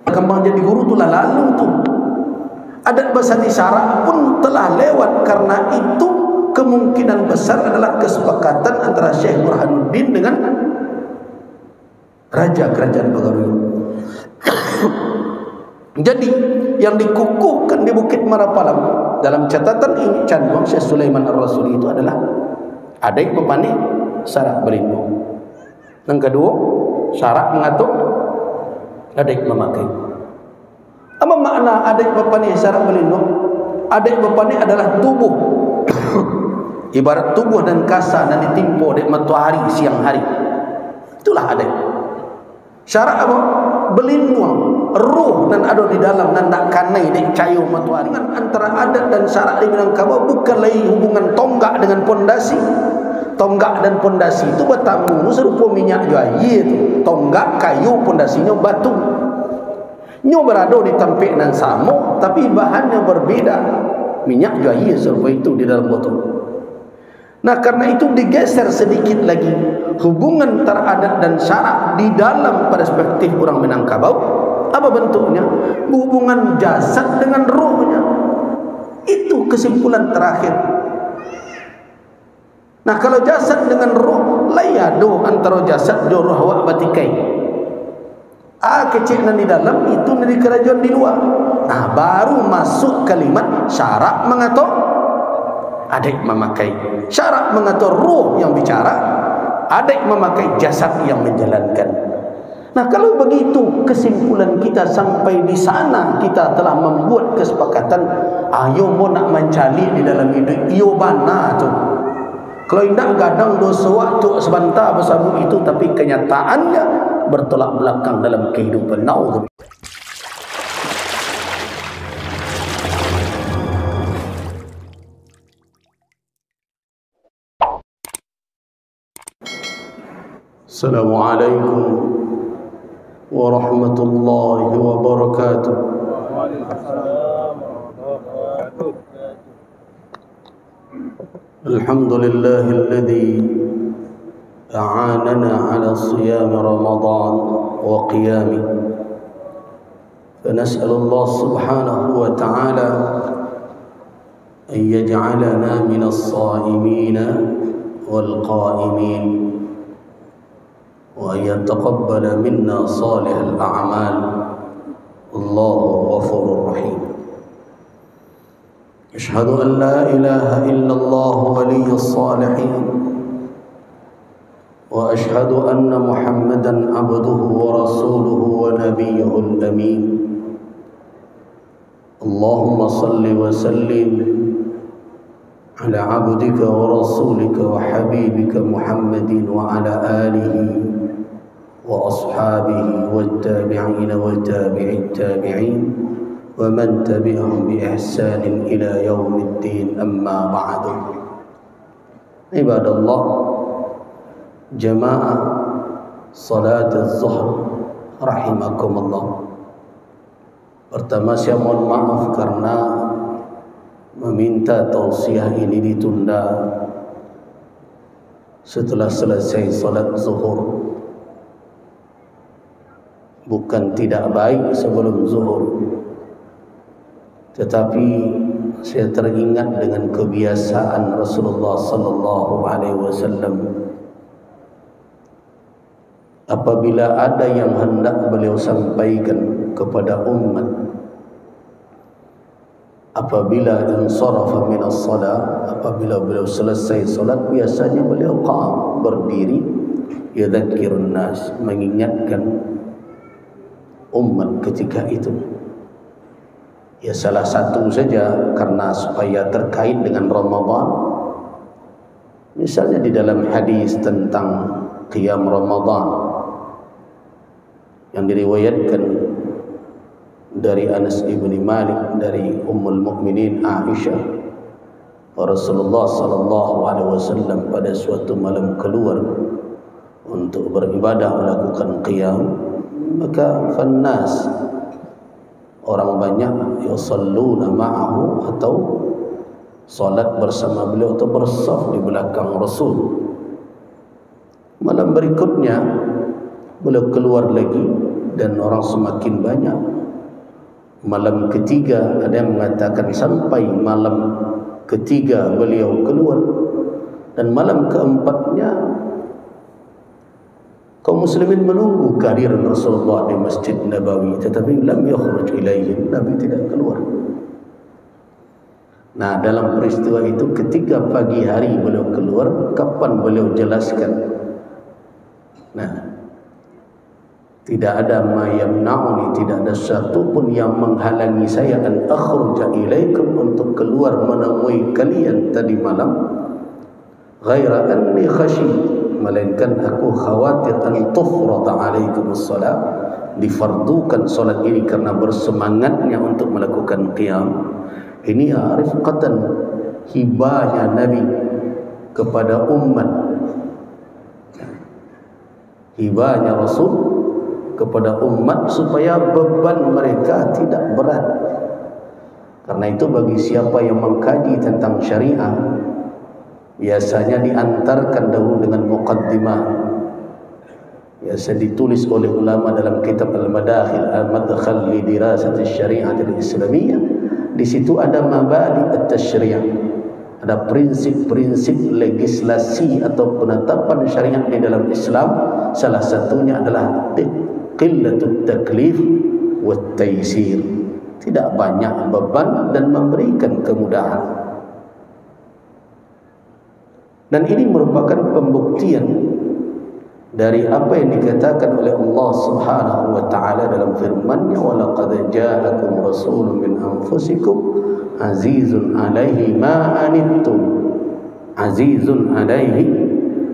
kembang jadi guru itulah lalu tuh. Adat basati syarak pun telah lewat. Karena itu kemungkinan besar adalah kesepakatan antara Syekh Burhanuddin dengan raja kerajaan Bagaruyo. Jadi yang dikukuhkan di Bukit Marapalam dalam catatan ini candu Syekh Sulaiman Ar-Rasuli itu adalah adik bapane Sarak Belindo. Yang kedua, Sarak mengatuk adik memakai. Apa makna adik bapane Sarak Belindo? Adik bapane adalah tubuh. Ibarat tubuh dan kasa dan ditimpa oleh matahari siang hari. Itulah adik. Syarat apa? Belinuang roh dan ada di dalam dan tak kanai dek cayo matahari. Antara adat dan syarat di Minangkabau bukan lagi hubungan tonggak dengan pondasi. Tonggak dan pondasi itu bertamu serupa minyak juayi itu. Tonggak kayu, pondasinya batu. Nyo berada di tampik dan sama, tapi bahannya berbeda. Minyak juayi serupa itu di dalam botol. Nah, karena itu digeser sedikit lagi hubungan antara adat dan syarak di dalam perspektif orang Minangkabau. Apa bentuknya? Hubungan jasad dengan rohnya. Itu kesimpulan terakhir. Nah, kalau jasad dengan roh, layado antara jasad dan roh awak batikai. Kecil di dalam itu dari kerajaan di luar. Nah, baru masuk kalimat syarak mengatur adik memakai. Syarak mengatur roh yang bicara, adik memakai jasad yang menjalankan. Nah, kalau begitu kesimpulan kita sampai di sana, kita telah membuat kesepakatan. Ayo mau nak mencari di dalam hidup, iyo bana tu. Kalau indah gadang dosa waktu sebentar bersama itu, tapi kenyataannya bertolak belakang dalam kehidupan. Naudzubillah. Assalamualaikum warahmatullahi wabarakatuh. Alhamdulillahilladzi a'anana ala siyam Ramadan wa qiyamih. Fanas'alullah subhanahu wa ta'ala an yaj'alana minas sha'imin wal qa'imin. وأن يتقبل منا صالح الأعمال الله غفور رحيم. أشهد أن لا إله إلا الله ولي الصالحين وأشهد أن محمدا عبده ورسوله ونبيه الأمين. اللهم صل وسلم على عبدك ورسولك وحبيبك محمد وعلى آله وأصحابه والتابعين وتابع التابعين ومن تبعهم بإحسان إلى يوم الدين. أما بعد، عباد الله، جماعة صلاة الظهر رحمكم الله. Pertama, saya mohon maaf karena meminta tausiah ini ditunda setelah selesai salat zuhur. Bukan tidak baik sebelum zuhur, tetapi saya teringat dengan kebiasaan Rasulullah sallallahu alaihi wasallam. Apabila ada yang hendak beliau sampaikan kepada umat, apabila insarafa minas salat, apabila beliau selesai salat, biasanya beliau qam, berdiri, yadzakkirun nas, mengingatkan umat ketika itu. Ya, salah satu saja karena supaya terkait dengan Ramadan. Misalnya di dalam hadis tentang qiyam Ramadan yang diriwayatkan dari Anas ibni Malik dari Ummul Mukminin Aisyah, Rasulullah sallallahu alaihi wasallam pada suatu malam keluar untuk beribadah melakukan qiyam, maka fannas, orang banyak, yusalluna ma'ahu, atau salat bersama beliau atau bersaf di belakang Rasul. Malam berikutnya beliau keluar lagi dan orang semakin banyak. malam ketiga, ada yang mengatakan sampai malam ketiga beliau keluar, dan malam keempatnya kaum muslimin menunggu kehadiran Rasulullah di Masjid Nabawi, tetapi lam yakhruj ilaihim, Nabi tidak keluar. Nah, dalam peristiwa itu ketika pagi hari beliau keluar, kapan beliau jelaskan? Nah, tidak ada ma yamna'uni, tidak ada satu pun yang menghalangi saya an akhruja ilaikum, untuk keluar menemui kalian tadi malam, ghaira anni khashi, melainkan aku khawatir an tufrada alaikum as-salat, difardukan salat ini karena bersemangatnya untuk melakukan qiyam. Ini rifqatan, hibahnya Nabi kepada umat, hibahnya Rasul kepada umat supaya beban mereka tidak berat. Karena itu bagi siapa yang mengkaji tentang syariah, biasanya diantarkan dahulu dengan muqaddimah, biasa ditulis oleh ulama dalam kitab Al-Madakhil, Al-Madkhal li Dirasati Syariah Al-Islamiyah. Di situ ada mabadi at-tasyri', ada prinsip-prinsip legislasi atau penetapan syariat di dalam Islam. Salah satunya adalah qillatut taklif wat taysir, tidak banyak beban dan memberikan kemudahan. Dan ini merupakan pembuktian dari apa yang dikatakan oleh Allah Subhanahu wa taala dalam firman-Nya, wa laqad ja'akum rasulun min anfusikum azizun 'alaihi ma anittum, azizun 'alaihi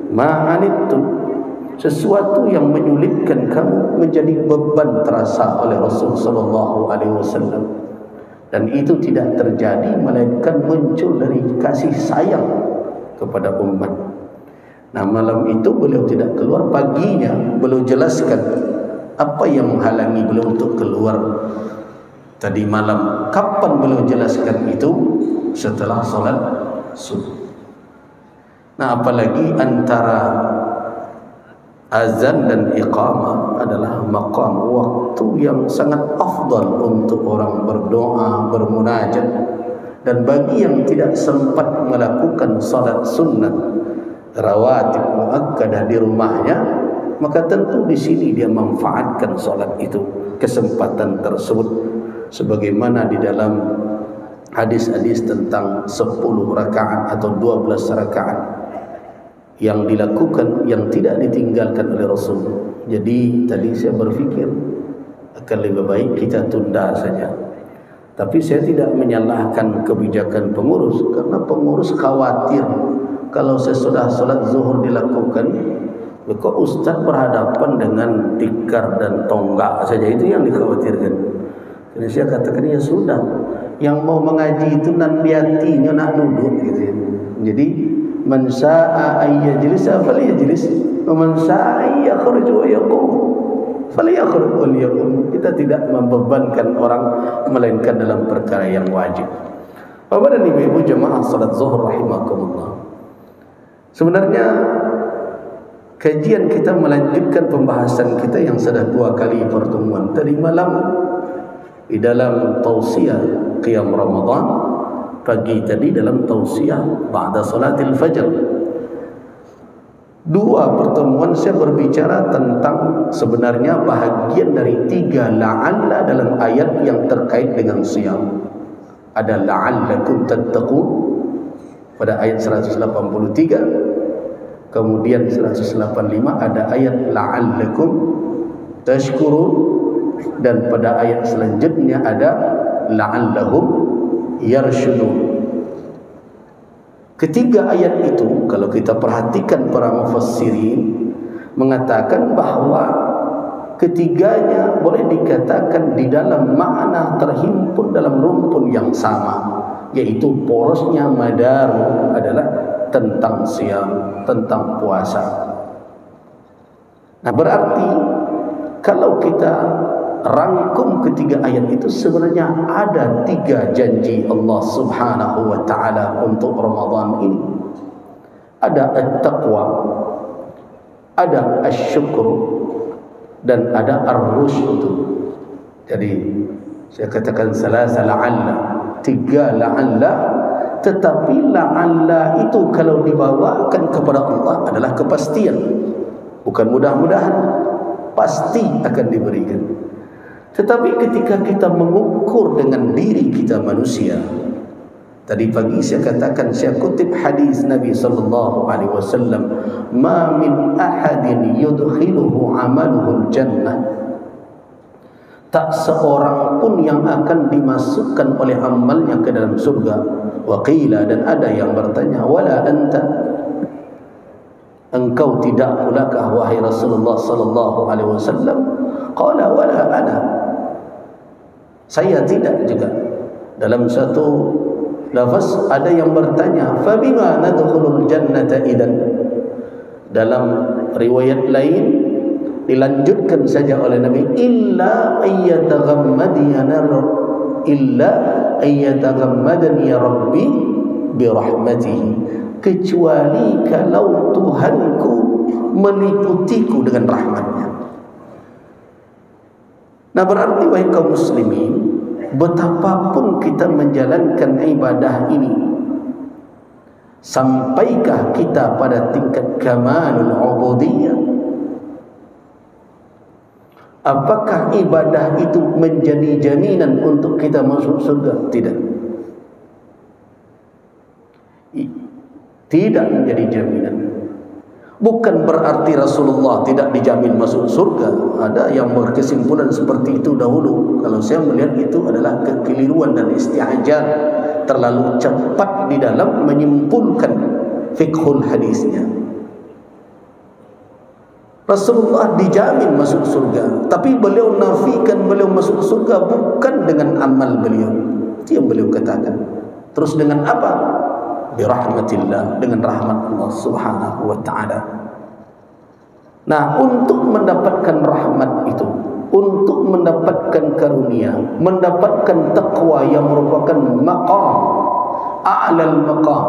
ma anittum, sesuatu yang menyulitkan kamu menjadi beban terasa oleh Rasul sallallahu alaihi wasallam, dan itu tidak terjadi melainkan muncul dari kasih sayang kepada umat. Nah, malam itu beliau tidak keluar, paginya beliau jelaskan apa yang menghalangi beliau untuk keluar tadi malam. Kapan beliau jelaskan itu? Setelah solat subuh. Nah, apalagi antara azan dan iqamah adalah maqam, waktu yang sangat afdal untuk orang berdoa, bermunajat. Dan bagi yang tidak sempat melakukan salat sunnah rawatib muakkadah di rumahnya, maka tentu di sini dia manfaatkan solat itu, kesempatan tersebut, sebagaimana di dalam hadis-hadis tentang 10 rakaat atau 12 rakaat yang dilakukan, yang tidak ditinggalkan oleh Rasul. Jadi tadi saya berpikir akan lebih baik kita tunda saja, tapi saya tidak menyalahkan kebijakan pengurus, karena pengurus khawatir kalau sesudah solat zuhur dilakukan, kok ustaz berhadapan dengan tikar dan tonggak saja, itu yang dikhawatirkan. Jadi saya katakan, ya sudah, yang mau mengaji itu nan biatinya nak duduk gitu ya. Jadi man sa'a ayyajlisa falyajlis, wa man sa'a yakhruj wa yaqum falyakhruj wa yaqum. Kita tidak membebankan orang melainkan dalam perkara yang wajib. Bapak dan Ibu jemaah salat zuhur rahimakumullah. Sebenarnya kajian kita melanjutkan pembahasan kita yang sudah 2 kali pertemuan tadi malam di dalam tausiah qiyam Ramadan, pagi tadi dalam tausiah ba'da salatil fajr. 2 pertemuan saya berbicara tentang sebenarnya bahagian dari 3 la'alla dalam ayat yang terkait dengan siyam. Ada la'allakum tattaqun pada ayat 183, kemudian 185 ada ayat la'allakum tashkurun, dan pada ayat selanjutnya ada la'allahum yarshudun. Ketiga ayat itu kalau kita perhatikan, para mufassirin mengatakan bahwa ketiganya boleh dikatakan di dalam makna terhimpun dalam rumpun yang sama, yaitu porosnya madar adalah tentang siam, tentang puasa. Nah, berarti kalau kita rangkum ketiga ayat itu, sebenarnya ada 3 janji Allah Subhanahu wa ta'ala untuk Ramadan ini. Ada at-taqwa, ada asy-syukr, dan ada ar-rusyd. Jadi Saya katakan salasa la'alla, 3 la'alla, tetapi la'alla itu kalau dibawakan kepada Allah adalah kepastian, bukan mudah-mudahan, pasti akan diberikan. Tetapi ketika kita mengukur dengan diri kita manusia, tadi pagi saya katakan, saya kutip hadis Nabi sallallahu alaihi wasallam, ma min ahadin yudkhiluhu amaluhu jannah, tak seorang pun yang akan dimasukkan oleh amalnya ke dalam surga. Wa qila, dan ada yang bertanya, wala anta, engkau tidak pulakah wahai Rasulullah sallallahu alaihi wasallam? Qala wala ana, saya tidak juga. Dalam satu lafaz ada yang bertanya, fabima nadkhulul jannata idan. Dalam riwayat lain dilanjutkan saja oleh Nabi, illa ayyataghammadani ya rabbi birahmatihi, kecuali kalau Tuhanku meliputiku dengan rahmatnya. Nah, berarti wahai kaum muslimin, betapapun kita menjalankan ibadah ini, sampaikah kita pada tingkat kamalul ubudiyah? Apakah ibadah itu menjadi jaminan untuk kita masuk surga? Tidak. Tidak menjadi jaminan. Bukan berarti Rasulullah tidak dijamin masuk surga. Ada yang berkesimpulan seperti itu dahulu. Kalau saya melihat itu adalah kekeliruan dan isti'ajal, terlalu cepat di dalam menyimpulkan fiqhul hadisnya. Rasulullah dijamin masuk surga, tapi beliau nafikan beliau masuk surga bukan dengan amal beliau. Itu yang beliau katakan. Terus dengan apa? Birahmatillah, dengan rahmat Allah subhanahu wa ta'ala. Nah, untuk mendapatkan rahmat itu, untuk mendapatkan karunia, mendapatkan taqwa yang merupakan maqam, a'lal maqam.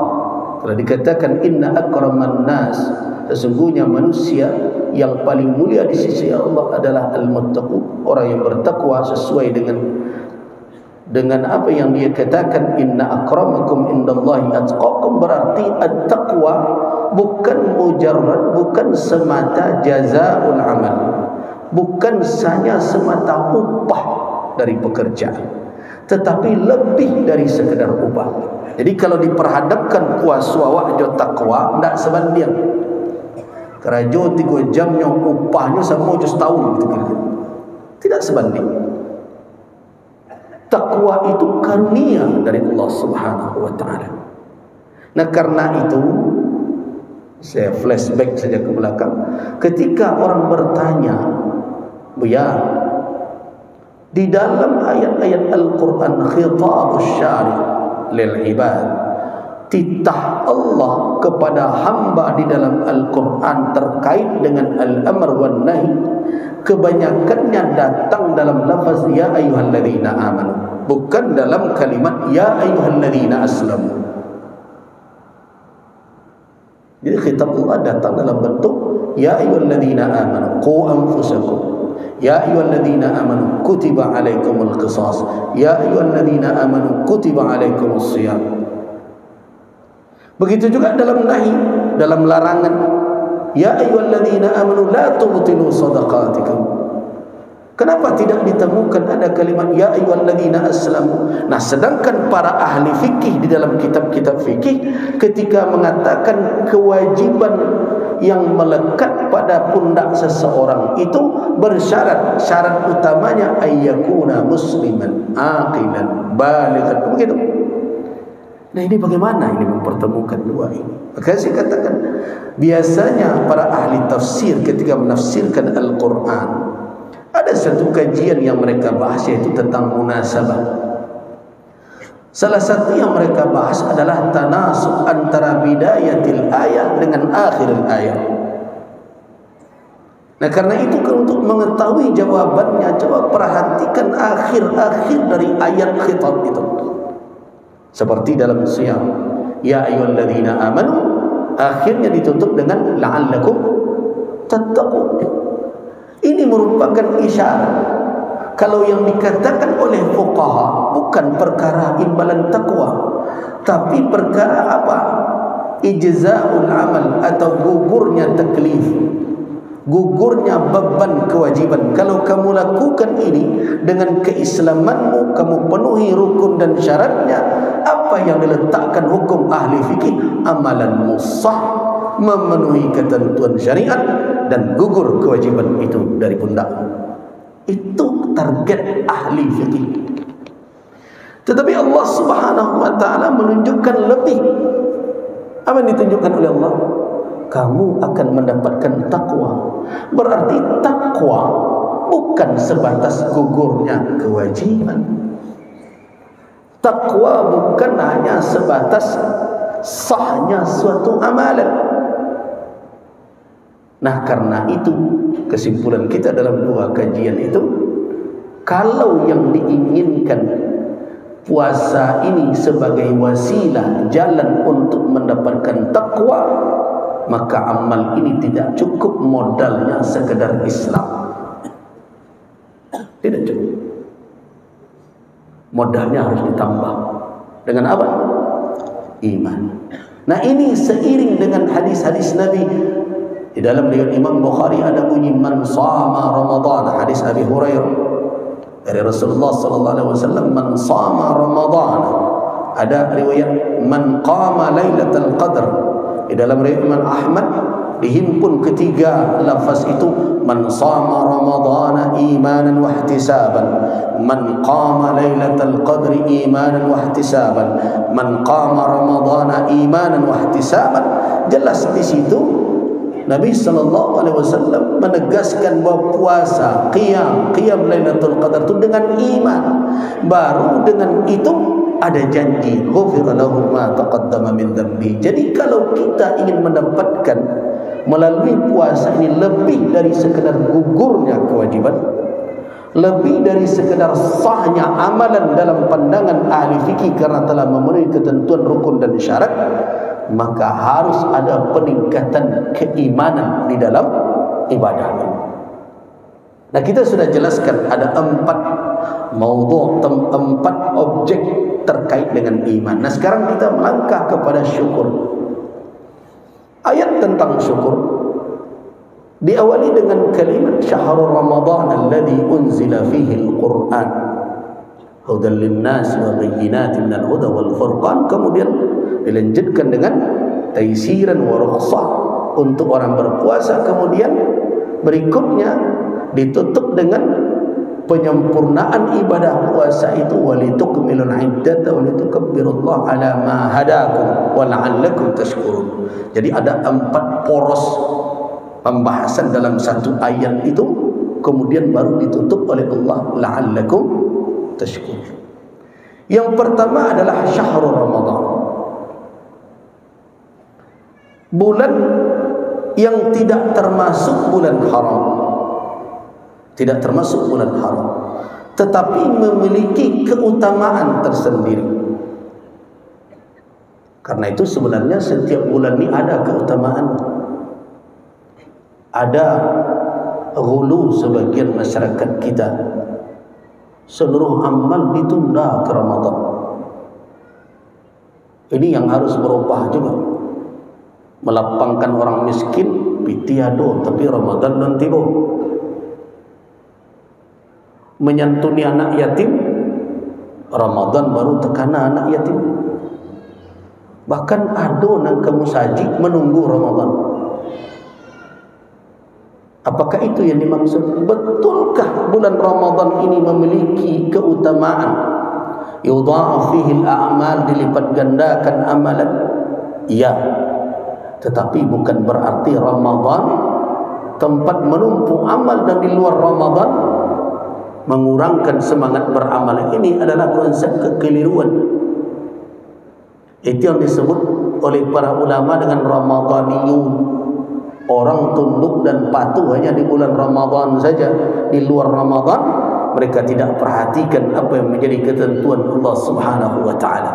Kalau dikatakan inna akraman nas, sesungguhnya manusia yang paling mulia di sisi Allah adalah al-muttaqun, orang yang bertakwa sesuai dengan apa yang dia katakan, inna akramakum indallahi atqakum. Berarti at-taqwa bukan mujarrad, bukan semata jazaa'ul amal, bukan hanya semata upah dari pekerjaan, tetapi lebih dari sekedar upah. Jadi kalau diperhadapkan puasa wajah takwa, tidak sebanding. Kerja 3 jamnya upahnya sama je setahun gitu. Tidak sebanding. Takwa itu karunia dari Allah subhanahu wa ta'ala. Nah, karena itu saya flashback saja ke belakang. Ketika orang bertanya, Buya, di dalam ayat-ayat Al-Quran khitabus syari' lil ibad, titah Allah kepada hamba di dalam Al-Quran terkait dengan al-amr wan nahi, kebanyakannya datang dalam lafaz ya ayyuhalladzina amanu, bukan dalam kalimat ya ayyuhalladzina aslamu. Jadi khitab Allah datang dalam bentuk ya ayyuhalladzina amanu qu anfusakum, ya ayyuhalladzina amanu kutiba alaikumul qisas, ya ayyuhalladzina amanu kutiba alaikumus shiyam. Begitu juga dalam nahi, dalam larangan, ya ayyuhalladzina amanu la tubtilu shadaqatikum. Kenapa tidak ditemukan ada kalimat ya ayyuhalladzina aslamu? Nah, sedangkan para ahli fikih di dalam kitab-kitab fikih ketika mengatakan kewajiban yang melekat pada pundak seseorang itu bersyarat, syarat utamanya ayyakuna musliman aqilan balighan. Begitu. Nah, ini bagaimana ini mempertemukan dua ini? Maka saya katakan, biasanya para ahli tafsir ketika menafsirkan Al-Quran, ada satu kajian yang mereka bahas, yaitu tentang munasabah. Salah satu yang mereka bahas adalah tanasub antara bidayatil ayat dengan akhiril ayat. Nah, karena itu untuk mengetahui jawabannya, coba perhatikan akhir-akhir dari ayat khitab itu. Seperti dalam siyam, ya ayyuhalladzina amanu, akhirnya ditutup dengan la'allakum tattaqun. Ini merupakan isyarat kalau yang dikatakan oleh fuqaha bukan perkara imbalan takwa, tapi perkara apa? Ijza'ul amal atau gugurnya taklif, gugurnya beban kewajiban. Kalau kamu lakukan ini dengan keislamanmu, kamu penuhi rukun dan syaratnya, apa yang diletakkan hukum ahli fikih, amalanmu sah, memenuhi ketentuan syariat dan gugur kewajiban itu dari pundakmu. Itu target ahli fikih. Tetapi Allah Subhanahu wa taala menunjukkan lebih. Apa yang ditunjukkan oleh Allah? Kamu akan mendapatkan takwa. Berarti takwa bukan sebatas gugurnya kewajiban. Takwa bukan hanya sebatas sahnya suatu amalan. Nah, karena itu kesimpulan kita dalam dua kajian itu, kalau yang diinginkan puasa ini sebagai wasilah jalan untuk mendapatkan takwa, maka amal ini tidak cukup modalnya sekedar Islam. Tidak cukup. Modalnya harus ditambah dengan apa? Iman. Nah, ini seiring dengan hadis-hadis Nabi. Di dalam riwayat Imam Bukhari ada bunyi man shama Ramadan, hadis Abi Hurairah dari Rasulullah sallallahu alaihi wasallam, man shama Ramadan. Ada riwayat man qama lailatul qadr. Di dalam riwayat Imam Ahmad dihimpun ketiga lafaz itu, man shama Ramadan imanan wa ihtisaban, man qama lailatul qadri imanan wa ihtisaban, man qama Ramadan imanan wa ihtisaban. Jelas di situ Nabi sallallahu alaihi wasallam menegaskan bahawa puasa, qiyam Lailatul Qadar itu dengan iman. Baru dengan itu ada janji, ghufira lahu ma taqaddama min dhanbi. Jadi kalau kita ingin mendapatkan melalui puasa ini lebih dari sekedar gugurnya kewajiban, lebih dari sekedar sahnya amalan dalam pandangan ahli fikih karena telah memenuhi ketentuan rukun dan syarat, maka harus ada peningkatan keimanan di dalam ibadah. Nah, kita sudah jelaskan ada 4 objek terkait dengan iman. Nah, sekarang kita melangkah kepada syukur. Ayat tentang syukur diawali dengan kalimat syahrul ramadhan alladhi unzila fihi al-Qur'an hudan lin-nas wa bayyinatin minal huda wal furqan. Kemudian dilanjutkan dengan taisiran wa rukhsah untuk orang berpuasa. Kemudian berikutnya ditutup dengan penyempurnaan ibadah puasa itu, walitukmilul iddata walitukabbirullaha ala ma hadakum wa la'allakum tashkurun. Jadi ada 4 poros pembahasan dalam satu ayat itu, kemudian baru ditutup oleh Allah la'allakum tashkurun. Yang pertama adalah syahrul Ramadan, bulan yang tidak termasuk bulan haram, tidak termasuk bulan haram, tetapi memiliki keutamaan tersendiri. Karena itu sebenarnya setiap bulan ini ada keutamaan. Ada ghulu sebagian masyarakat kita, seluruh amal ditunda ke Ramadan. Ini yang harus berubah juga. Melapangkan orang miskin pitiado, tapi Ramadan non tibo. Menyantuni anak yatim, Ramadan baru tekana anak yatim. Bahkan ado nang kamu saji menunggu Ramadan. Apakah itu yang dimaksud? Betulkah bulan Ramadan ini memiliki keutamaan? Yudha'af fihi al-a'mal, dilipat gandakan amalan. Ya, tetapi bukan berarti Ramadan tempat menumpuk amal dan di luar Ramadan mengurangkan semangat beramal. Ini adalah konsep kekeliruan. Itu yang disebut oleh para ulama dengan Ramadaniyun. Orang tunduk dan patuh hanya di bulan Ramadan saja. Di luar Ramadan mereka tidak perhatikan apa yang menjadi ketentuan Allah Subhanahu wa ta'ala.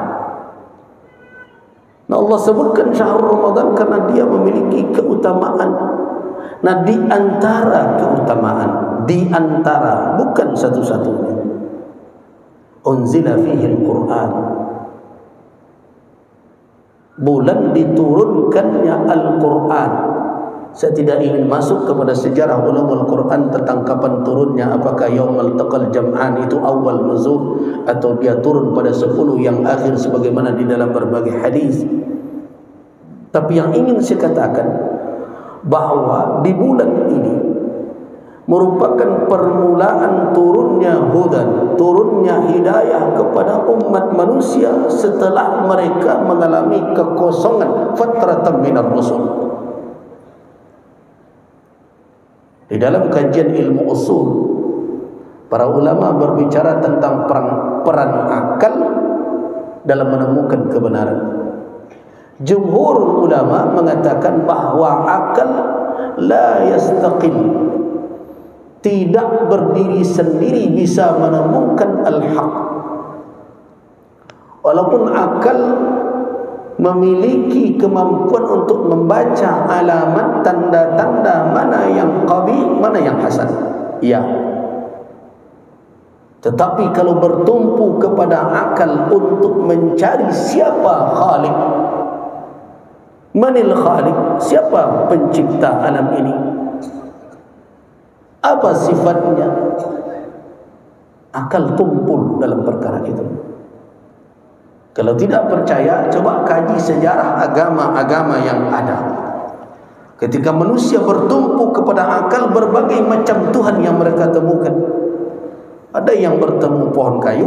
Nah, Allah sebutkan syahrul Ramadan karena dia memiliki keutamaan. Nah, di antara keutamaan di antara, bukan satu-satunya, unzila fihi al-Quran, bulan diturunkannya Al-Quran. Saya tidak ingin masuk kepada sejarah ulumul Quran tentang kapan turunnya, apakah yaumul taqal jam'an itu awal nuzul atau dia turun pada 10 yang akhir sebagaimana di dalam berbagai hadis. Tapi yang ingin saya katakan bahwa di bulan ini merupakan permulaan turunnya hudan, turunnya hidayah kepada umat manusia setelah mereka mengalami kekosongan fatratan minar rusul. Di dalam kajian ilmu usul, para ulama berbicara tentang peran akal dalam menemukan kebenaran. Jumhur ulama mengatakan bahwa akal la yastaqil, tidak berdiri sendiri bisa menemukan al-haq. Walaupun akal memiliki kemampuan untuk membaca alamat, tanda-tanda mana yang qabih, mana yang hasan, ya. Tetapi kalau bertumpu kepada akal untuk mencari siapa Khaliq, manil Khaliq, siapa pencipta alam ini, apa sifatnya, akal tumpul dalam perkara itu. Kalau tidak percaya, coba kaji sejarah agama-agama yang ada. Ketika manusia bertumpu kepada akal, berbagai macam Tuhan yang mereka temukan. Ada yang bertemu pohon kayu,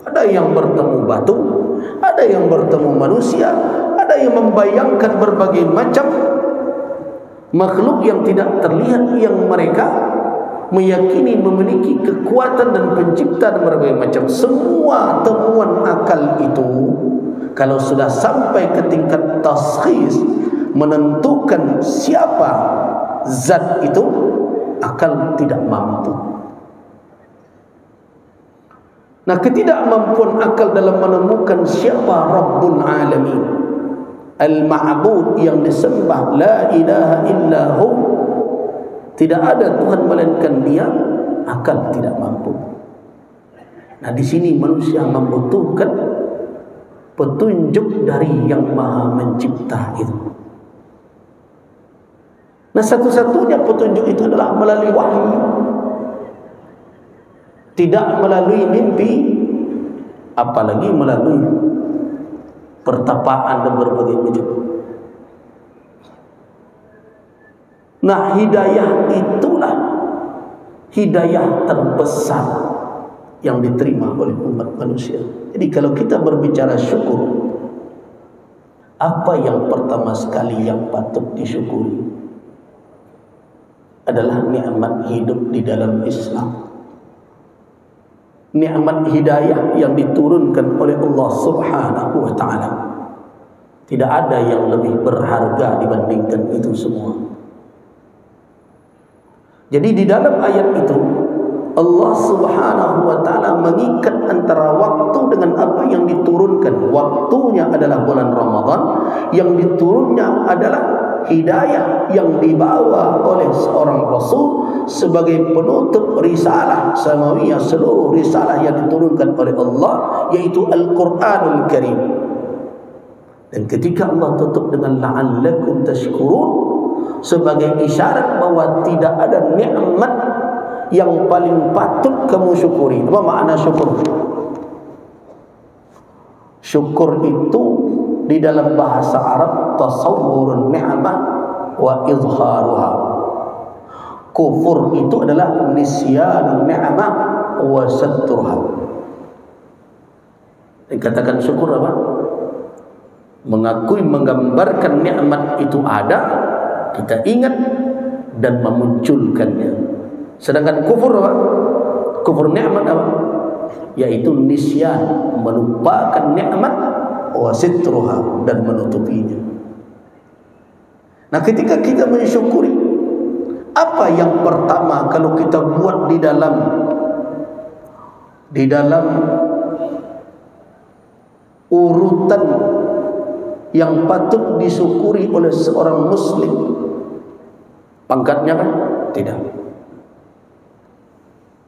ada yang bertemu batu, ada yang bertemu manusia, ada yang membayangkan berbagai macam makhluk yang tidak terlihat yang mereka meyakini memiliki kekuatan dan pencipta dan berbagai macam. Semua temuan akal itu kalau sudah sampai ke tingkat taskhis, menentukan siapa zat itu, akal tidak mampu. Nah, ketidakmampuan akal dalam menemukan siapa Rabbul Alamin, Al-Ma'bud yang disembah, la ilaha illahu, tidak ada Tuhan melainkan Dia, akal tidak mampu. Nah, di sini manusia membutuhkan petunjuk dari Yang Maha Mencipta itu. Nah, satu-satunya petunjuk itu adalah melalui wahyu, tidak melalui mimpi, apalagi melalui pertapaan dan berbagai macam. Nah, hidayah itulah hidayah terbesar yang diterima oleh umat manusia. Jadi kalau kita berbicara syukur, apa yang pertama sekali yang patut disyukuri adalah nikmat hidup di dalam Islam. Nikmat hidayah yang diturunkan oleh Allah Subhanahu wa ta'ala. Tidak ada yang lebih berharga dibandingkan itu semua. Jadi di dalam ayat itu Allah Subhanahu wa ta'ala mengikat antara waktu dengan apa yang diturunkan. Waktunya adalah bulan Ramadan, yang diturunnya adalah hidayah yang dibawa oleh seorang Rasul sebagai penutup risalah samawiyah, seluruh risalah yang diturunkan oleh Allah, yaitu Al-Quranul Karim. Dan ketika Allah tutup dengan la'allakum tashkurun, sebagai isyarat bahwa tidak ada nikmat yang paling patut kamu syukuri. Apa makna syukur? Syukur itu di dalam bahasa Arab tasawwurun ni'mah wa izharuha. Kufur itu adalah nisyanun ni'mah wa satruha. Dikatakan syukur apa? Mengakui, menggambarkan nikmat itu ada, kita ingat dan memunculkannya. Sedangkan kufur apa? Kufur nikmat apa? Yaitu nisyan, melupakan nikmat, wa sitruha, dan menutupinya. Nah, ketika kita mensyukuri, apa yang pertama kalau kita buat di dalam urutan yang patut disyukuri oleh seorang muslim? Pangkatnya kan? Tidak.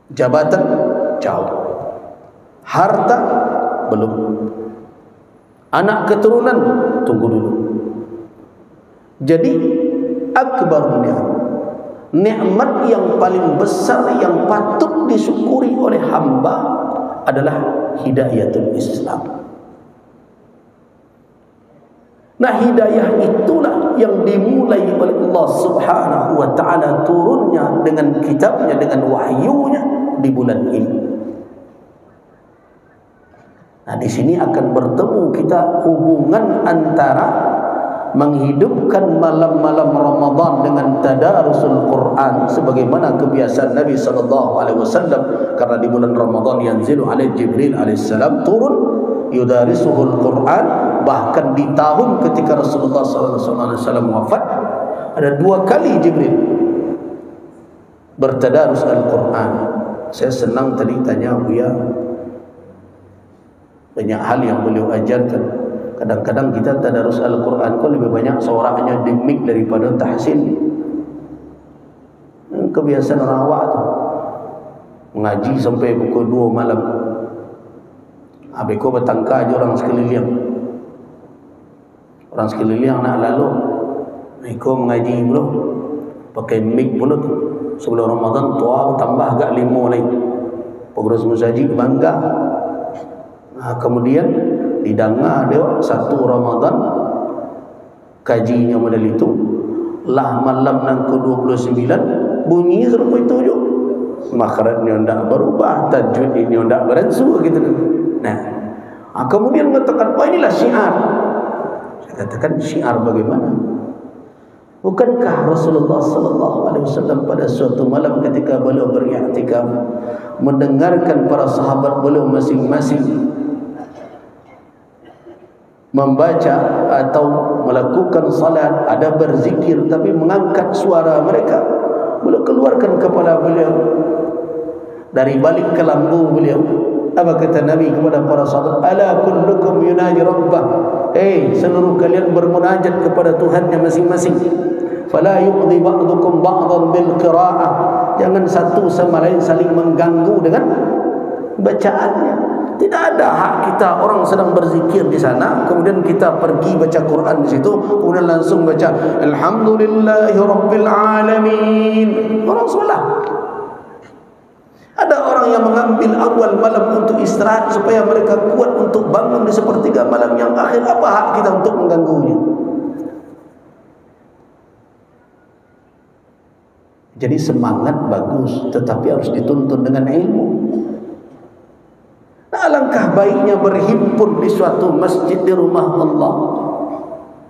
Jabatan jauh, harta belum, anak keturunan tunggu dulu. Jadi akbar nikmat yang paling besar yang patut disyukuri oleh hamba adalah hidayatul Islam. Nah, hidayah itulah yang dimulai oleh Allah Subhanahu wa ta'ala turunnya dengan kitabnya, dengan wahyunya di bulan ini. Nah, di sini akan bertemu kita hubungan antara menghidupkan malam-malam Ramadan dengan tadarusul Quran sebagaimana kebiasaan Nabi sallallahu alaihi wasallam, karena di bulan Ramadan yanzilu alaihi Jibril alaihissalam turun yudarisuhul Quran. Bahkan di tahun ketika Rasulullah sallallahu alaihi wasallam wafat ada 2 kali Jibril bertadarus Al-Quran. Saya senang tadi tanya Buya, banyak hal yang beliau ajarkan. Kadang-kadang kita tadarus Al-Quran kok lebih banyak soraknya demik daripada tahsin. Kebiasaan orang awak tu mengaji sampai pukul 2 malam. Habis kau bertangkar je orang sekeliling. Orang sekeliling nak lalu, kau mengaji bro, pakai mic pula tu. Sebelum Ramadan tua tambah agak 5 lagi. Pengurus masjid bangga. Kemudian didengar dia 1 Ramadan kajinya model itu, lah malam nang ke-29 bunyi serupa itu je. Makhrajnya ndak berubah, tajwid ini ndak beransu gitu. Nah, kemudian mengatakan, "Wah, inilah syiar." Saya katakan, syiar bagaimana? Bukankah Rasulullah sallallahu alaihi wasallam pada suatu malam ketika beliau beriktikaf mendengarkan para sahabat beliau masing-masing membaca atau melakukan salat, ada berzikir tapi mengangkat suara mereka? Beliau keluarkan kepala beliau dari balik kelambu beliau. Apa kata Nabi kepada para sahabat? Ala kullukum yunaji rabbah. Seluruh kalian bermunajat kepada Tuhannya masing-masing. Fala yuqdi ba'dukum ba'dan bil qira'ah. Jangan satu sama lain saling mengganggu dengan bacaannya. Tidak ada hak kita orang sedang berzikir di sana, kemudian kita pergi baca Quran di situ, kemudian langsung baca Alhamdulillahirabbil alamin. Orang salah. Ada orang yang mengambil awal malam untuk istirahat supaya mereka kuat untuk bangun di sepertiga malam yang akhir. Apa hak kita untuk mengganggunya? Jadi semangat bagus, tetapi harus dituntun dengan ilmu. Nah, alangkah baiknya berhimpun di suatu masjid di rumah Allah.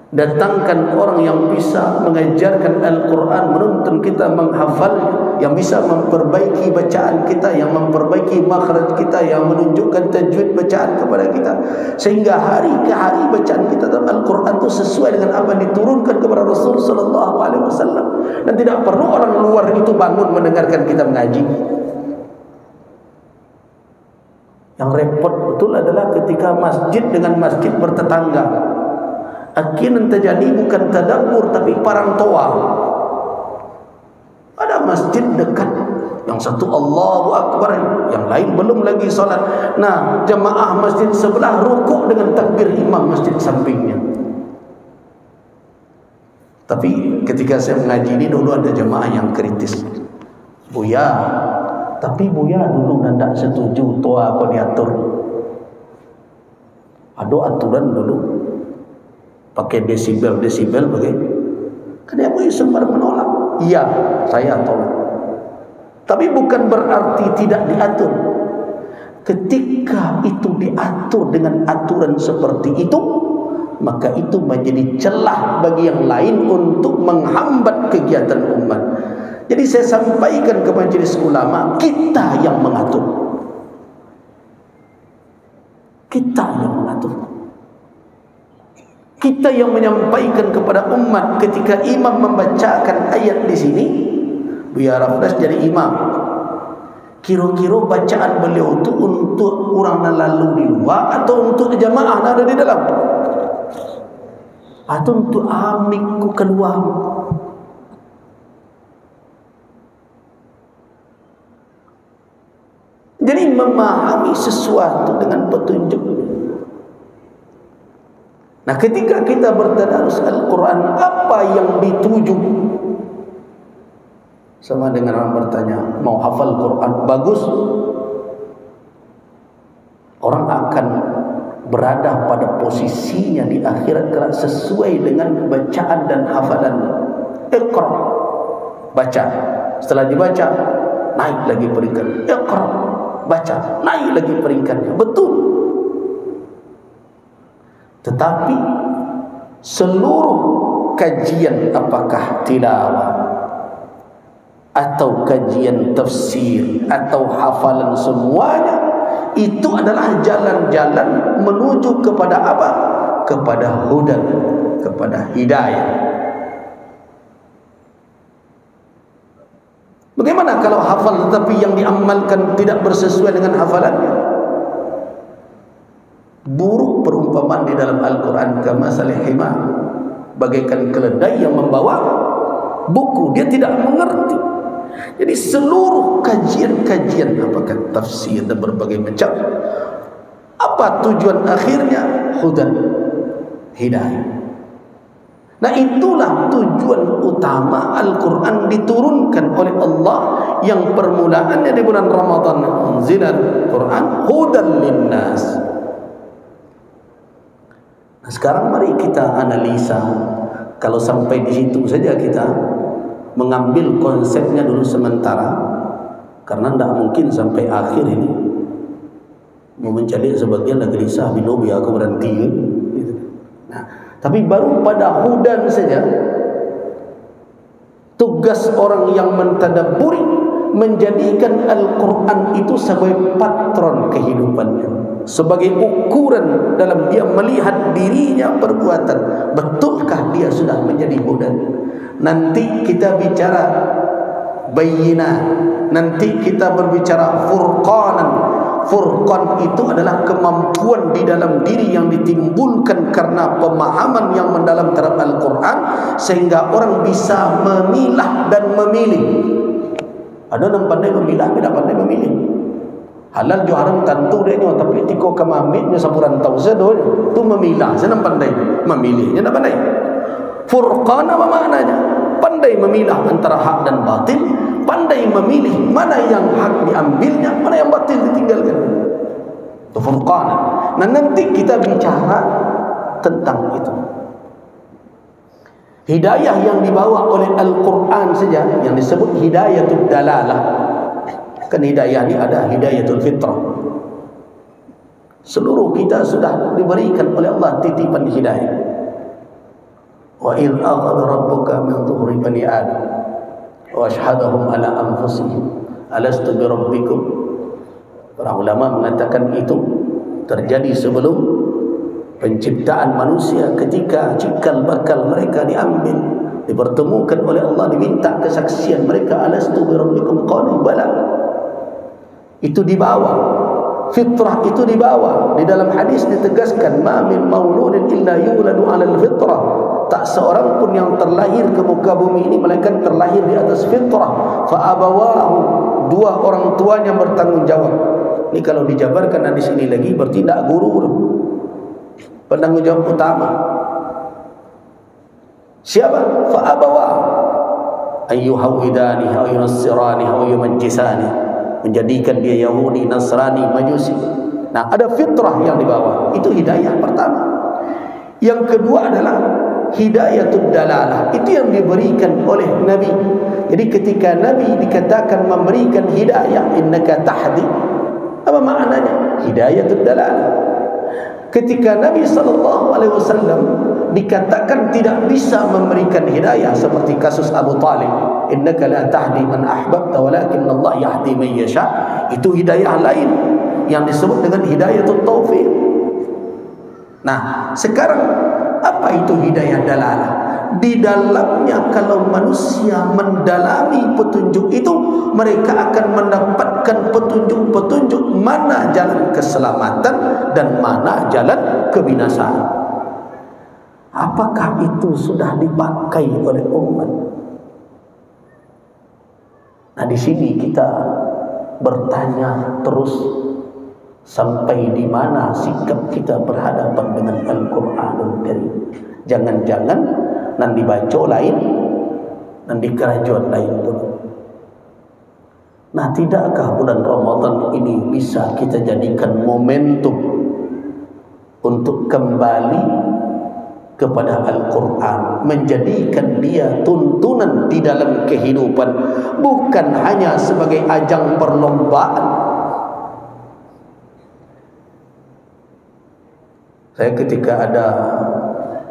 Datangkan orang yang bisa mengajarkan Al-Quran, menuntun kita menghafal, yang bisa memperbaiki bacaan kita, yang memperbaiki makhraj kita, yang menunjukkan tajwid bacaan kepada kita, sehingga hari ke hari bacaan kita dalam Al-Quran itu sesuai dengan apa yang diturunkan kepada Rasul sallallahu alaihi wasallam. Dan tidak perlu orang luar itu bangun mendengarkan kita mengaji. Yang repot betul adalah ketika masjid dengan masjid bertetangga. Akhirnya terjadi bukan tadabbur tapi parantoa. Ada masjid dekat, yang satu Allahu Akbar, yang lain belum lagi salat. Nah, jemaah masjid sebelah rukuk dengan takbir imam masjid sampingnya. Tapi ketika saya mengaji ini dulu ada jemaah yang kritis. Buya, tapi Buya dulu tidak setuju toa apa diatur. Ada aturan dulu. Pakai desibel bagai. Kan yang sembar menolak. Iya, saya tolak. Tapi bukan berarti tidak diatur. Ketika itu diatur dengan aturan seperti itu, maka itu menjadi celah bagi yang lain untuk menghambat kegiatan umat. Jadi saya sampaikan ke majelis ulama, kita yang mengatur. Kita yang mengatur. Kita yang menyampaikan kepada umat ketika imam membacakan ayat di sini, Buya Rafdas jadi imam. Kira-kira bacaan beliau itu untuk orang yang lalu di luar atau untuk jamaah yang ada di dalam? Atau untuk amiku keluar? Jadi memahami sesuatu dengan petunjuk. Nah, ketika kita bertadarus Al-Quran, apa yang dituju? Sama dengan orang bertanya, mau hafal Quran bagus, orang akan berada pada posisinya di akhirat kelak sesuai dengan bacaan dan hafalan. Iqra, baca. Setelah dibaca, naik lagi peringkatnya. Iqra, baca, naik lagi peringkatnya. Betul. Tetapi seluruh kajian, apakah tilawah atau kajian tafsir atau hafalan, semuanya itu adalah jalan-jalan menuju kepada apa? Kepada hudan, kepada hidayah. Bagaimana kalau hafal tetapi yang diamalkan tidak bersesuai dengan hafalannya? Buruk perumpamaan di dalam Al-Quran, kamasalil himar, bagaikan keledai yang membawa buku, dia tidak mengerti. Jadi seluruh kajian-kajian, apakah tafsir dan berbagai macam, apa tujuan akhirnya? Hudan, hidayah. Nah, itulah tujuan utama Al-Quran diturunkan oleh Allah, yang permulaannya di bulan Ramadan. Unzilal Quran hudan linnas. Nah, sekarang mari kita analisa. Kalau sampai di situ saja kita mengambil konsepnya dulu sementara, karena tidak mungkin sampai akhir ini mau mencari sebagian lagi gelisah bilobi aku berhenti gitu. Nah, tapi baru pada hudan saja, tugas orang yang mentadabburi menjadikan Al-Quran itu sebagai patron kehidupannya, sebagai ukuran dalam dia melihat dirinya perbuatan. Betulkah dia sudah menjadi hudan? Nanti kita bicara bayyinah, nanti kita berbicara furqanan. Furqan itu adalah kemampuan di dalam diri yang ditimbulkan karena pemahaman yang mendalam terhadap Al-Quran, sehingga orang bisa memilah dan memilih. Ada yang pandai memilah, tidak pandai memilih. Halal jo haram tentu dia, tapi tiko kemamitnya sapuran tahu sedonya tu memilah, senang pandai memilihnya, tidak pandai. Furqan apa maknanya? Pandai memilah antara hak dan batil, pandai memilih mana yang hak diambilnya, mana yang batil ditinggalkan. Itu furqan. Nah, nanti kita bicara tentang itu. Hidayah yang dibawa oleh Al-Quran saja, yang disebut hidayatul dalalah. Kan hidayah ini ada hidayatul fitrah. Seluruh kita sudah diberikan oleh Allah titipan hidayah. Wa idh akhadha rabbuka min dhuhri bani Adam wa ashhadahum ala anfusihim alastu bi rabbikum. Para ulama mengatakan itu terjadi sebelum penciptaan manusia, ketika cikal bakal mereka diambil, dipertemukan oleh Allah, diminta kesaksian mereka, alastu bi rabbikum, qalu bala. Itu dibawa, fitrah itu dibawa. Di dalam hadis ditegaskan, ma min mauludin illa yuladu 'alal fitrah. Tak seorang pun yang terlahir ke muka bumi ini melainkan terlahir di atas fitrah. Fa abawahu, dua orang tuanya bertanggung jawab. Ini kalau dijabarkan hadis ini lagi, bertindak guru, penanggung jawab utama. Siapa? Fa abawahu ayyuhawidani aw yunassirani aw yumajjisani, menjadikan dia Yahudi, Nasrani, Majusi. Nah, ada fitrah yang dibawa. Itu hidayah pertama. Yang kedua adalah hidayatul dalalah. Itu yang diberikan oleh Nabi. Jadi ketika Nabi dikatakan memberikan hidayah, innaka tahdi, apa maknanya? Hidayatul dalalah. Ketika Nabi SAW dikatakan tidak bisa memberikan hidayah, seperti kasus Abu Talib, innaka la tahdi man ahbabta walakin Allah yahdi man yasha, itu hidayah lain yang disebut dengan hidayatul taufiq. Nah, sekarang apa itu hidayah dalalah? Di dalamnya kalau manusia mendalami petunjuk itu, mereka akan mendapatkan petunjuk-petunjuk mana jalan keselamatan dan mana jalan kebinasaan. Apakah itu sudah dipakai oleh umat? Nah, di sini kita bertanya terus sampai di mana sikap kita berhadapan dengan Al-Quranul Karim. Jangan-jangan nan dibaca lain, nan dikerajuan lain pun. Nah, tidakkah bulan Ramadan ini bisa kita jadikan momentum untuk kembali kepada Al-Quran, menjadikan dia tuntunan di dalam kehidupan, bukan hanya sebagai ajang perlombaan. Saya ketika ada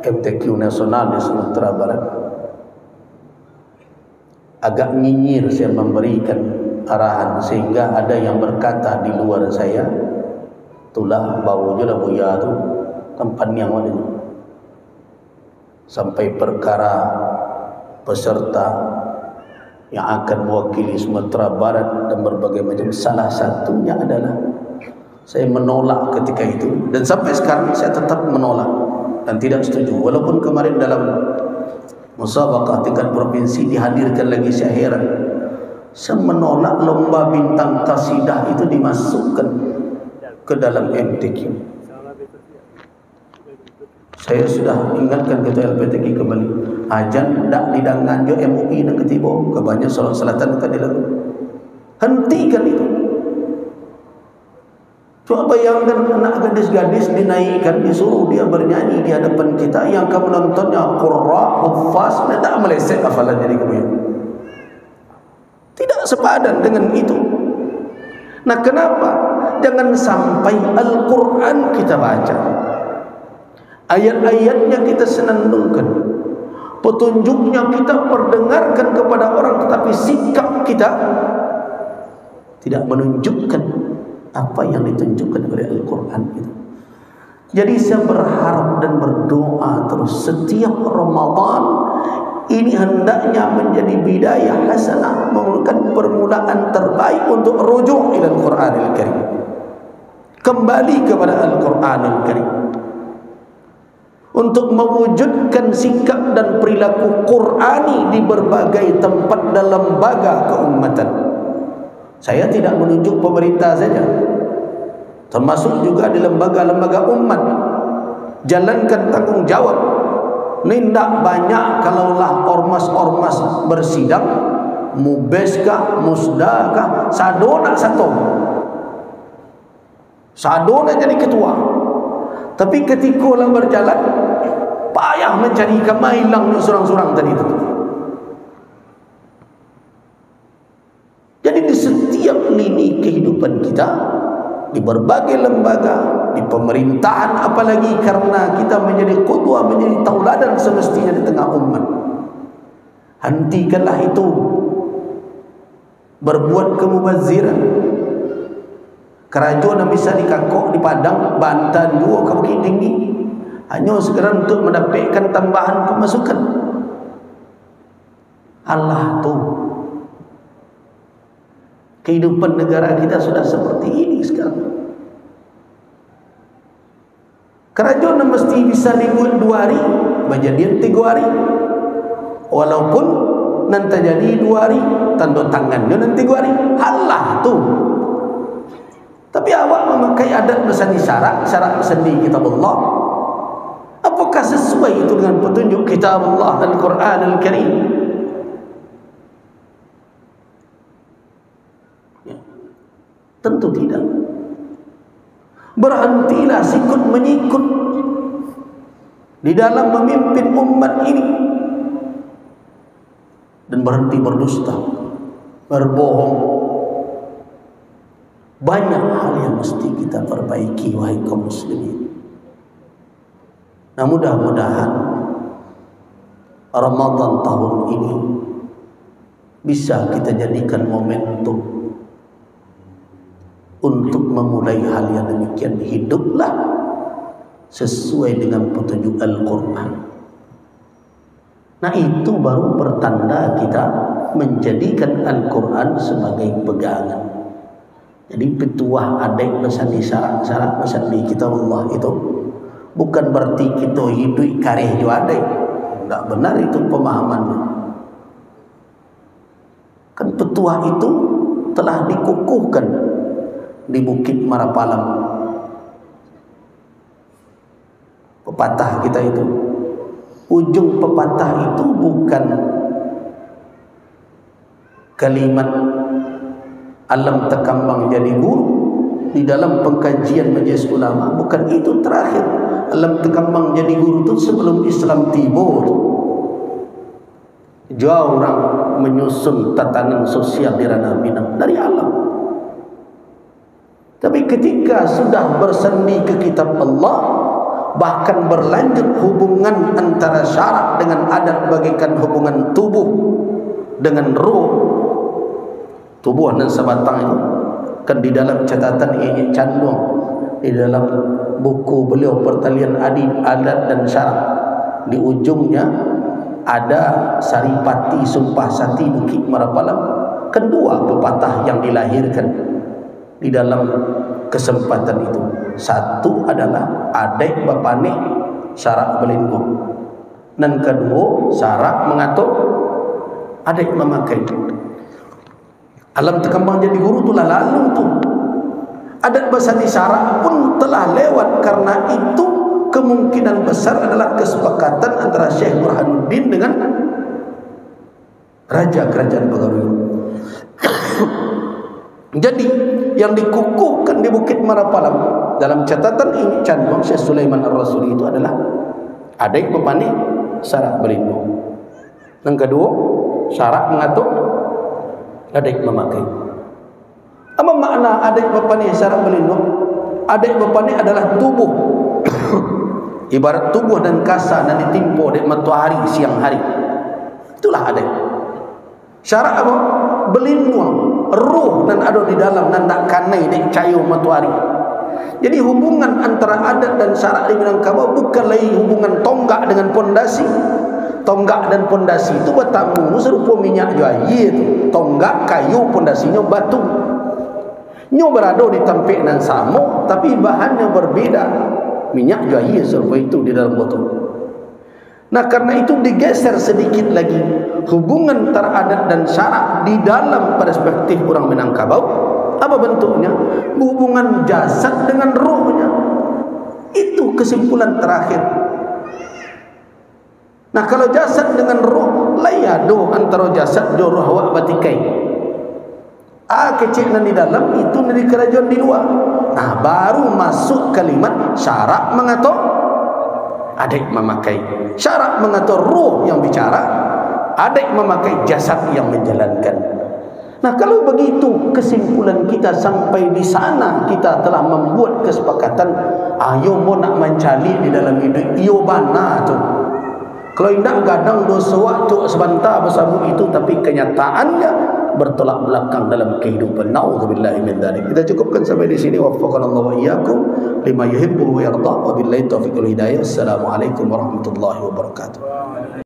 MTQ nasional di Sumatera Barat, agak nyinyir saya memberikan arahan, sehingga ada yang berkata di luar saya, itulah bau je lah buaya tu tempat yang ada. Sampai perkara peserta yang akan mewakili Sumatera Barat dan berbagai macam, salah satunya adalah saya menolak ketika itu, dan sampai sekarang saya tetap menolak dan tidak setuju. Walaupun kemarin dalam musabaqah tingkat provinsi dihadirkan lagi, saya heran. Saya menolak lomba bintang qasidah itu dimasukkan ke dalam MTQ. Saya sudah ingatkan ketua LPTQ kembali, ajan tak didangan jo MUI nak ketibo, kebanyakan solat selatan tak dilakukan. Hentikan itu. Coba bayangkan anak gadis-gadis dinaikkan, disuruh dia bernyanyi di hadapan kita, yang kamu nontonnya qurra, huffaz, dia tak meleset hafalan jadi kemudian. Tidak sepadan dengan itu. Nah, kenapa? Jangan sampai Al-Quran kita baca, ayat-ayatnya kita senandungkan, petunjuknya kita perdengarkan kepada orang, tetapi sikap kita tidak menunjukkan apa yang ditunjukkan oleh Al-Quran itu. Jadi saya berharap dan berdoa terus setiap Ramadan ini hendaknya menjadi bidayah hasanah, merupakan permulaan terbaik untuk rujuk ila Al-Quranil Karim, kembali kepada Al-Quranil Karim, untuk mewujudkan sikap dan perilaku Qurani di berbagai tempat dalam lembaga keumatan. Saya tidak menunjuk pemerintah saja, termasuk juga di lembaga-lembaga umat. Jalankan tanggung jawab. Nindak banyak kalaulah ormas-ormas bersidang, mubeskah, musdakah, sadona satu, sadona jadi ketua. Tapi ketika orang berjalan, payah mencari kamailang surang-surang tadi itu. Jadi di setiap lini kehidupan kita, di berbagai lembaga, di pemerintahan apalagi, karena kita menjadi qudwah, menjadi tauladan semestinya di tengah umat. Hentikanlah itu berbuat kemubaziran. Kerajaan bisa dikakok di Padang, Banten juga ke Bukit Tinggi, hanya segera untuk mendapatkan tambahan pemasukan. Allah tu, kehidupan negara kita sudah seperti ini sekarang. Kerajaan mesti bisa dibuat 2 hari, berjadian 3 hari. Walaupun nanti jadi 2 hari, tanda tangannya nanti 3 hari. Allah tu. Tapi awak memakai adat bersandi syarat bersandi kitab Allah. Apakah sesuai itu dengan petunjuk kitab Allah Al-Quran Al-Karim? Tentu tidak. Berhentilah sikut menyikut di dalam memimpin umat ini, dan berhenti berdusta, berbohong. Banyak hal yang mesti kita perbaiki, wahai kaum muslimin. Nah, mudah-mudahan Ramadan tahun ini bisa kita jadikan momentum untuk memulai hal yang demikian. Hiduplah sesuai dengan petunjuk Al-Quran. Nah, itu baru pertanda kita menjadikan Al-Quran sebagai pegangan. Jadi petuah adik bersandi syarat bersandi kitab Allah itu bukan berarti kita hidup kareh jo adik. Tak benar itu pemahamannya. Kan petuah itu telah dikukuhkan di Bukit Marapalam. Pepatah kita itu, ujung pepatah itu bukan kalimat alam tekambang jadi guru di dalam pengkajian majelis ulama, bukan itu terakhir. Alam tekambang jadi guru itu sebelum Islam tiba. Jauh orang menyusun tatanan sosial di ranah Minang dari alam. Tapi ketika sudah bersandi ke kitab Allah, bahkan berlanjut hubungan antara syarak dengan adat bagaikan hubungan tubuh dengan ruh. Tubuh dan sebatang itu kan di dalam catatan ini Candung, di dalam buku beliau Pertalian Adat dan Syarak, di ujungnya ada Saripati Sumpah Sati Bukit Marapalam. Kedua pepatah yang dilahirkan di dalam kesempatan itu. Satu adalah adek bapane syarak belinggung, dan kedua syarak mengatur adek memakai. Alam tekambang jadi guru itulah lalu tu. Adat basani syarak pun telah lewat, karena itu kemungkinan besar adalah kesepakatan antara Syekh Burhanuddin dengan Raja Kerajaan Bagaruyung. Jadi yang dikukuhkan di Bukit Marapalam dalam catatan ini Candung Syekh Sulaiman Ar-Rasuli itu adalah adek bapane syarak berlindung, yang kedua syarak mengatur adek memakai. Apa makna adek bapane syarak berlindung? Adek bapane adalah tubuh ibarat tubuh dan kasa dan ditimpa dek matahari siang hari, itulah adek. Syarak apa? Berlindung ruh dan ada di dalam dan tak kanai dek cahaya matahari. Jadi hubungan antara adat dan syarak di Minangkabau bukan lagi hubungan tonggak dengan pondasi. Tonggak dan pondasi itu bertamu serupa minyak juayi itu. Tonggak kayu, pondasinya batu. Nyo berada di tampik dan sama, tapi bahannya berbeda. Minyak juayi serupa itu di dalam botol. Nah, karena itu digeser sedikit lagi hubungan antara adat dan syarak di dalam perspektif orang Minangkabau. Apa bentuknya? Hubungan jasad dengan rohnya. Itu kesimpulan terakhir. Nah, kalau jasad dengan roh, layado antara jasad dan roh awak batikai. Kecil di dalam, itu dari kerajaan di luar. Nah, baru masuk kalimat syarak mengatur adek memakai. Syarak mengatur roh yang bicara, adek memakai jasad yang menjalankan. Nah, kalau begitu kesimpulan kita sampai di sana, kita telah membuat kesepakatan. Ayo mau nak mencari di dalam hidup, iyo bana tu. Kalau indah gadang dosa waktu sebentar bersama itu, tapi kenyataannya bertolak belakang dalam kehidupan. Nauzubillahi min dzalik. Kita cukupkan sampai di sini. Waffaqanallahu wa iyyakum lima yuhibbu wa yarda. Wabillahi taufiq wal hidayah. Assalamualaikum warahmatullahi wabarakatuh.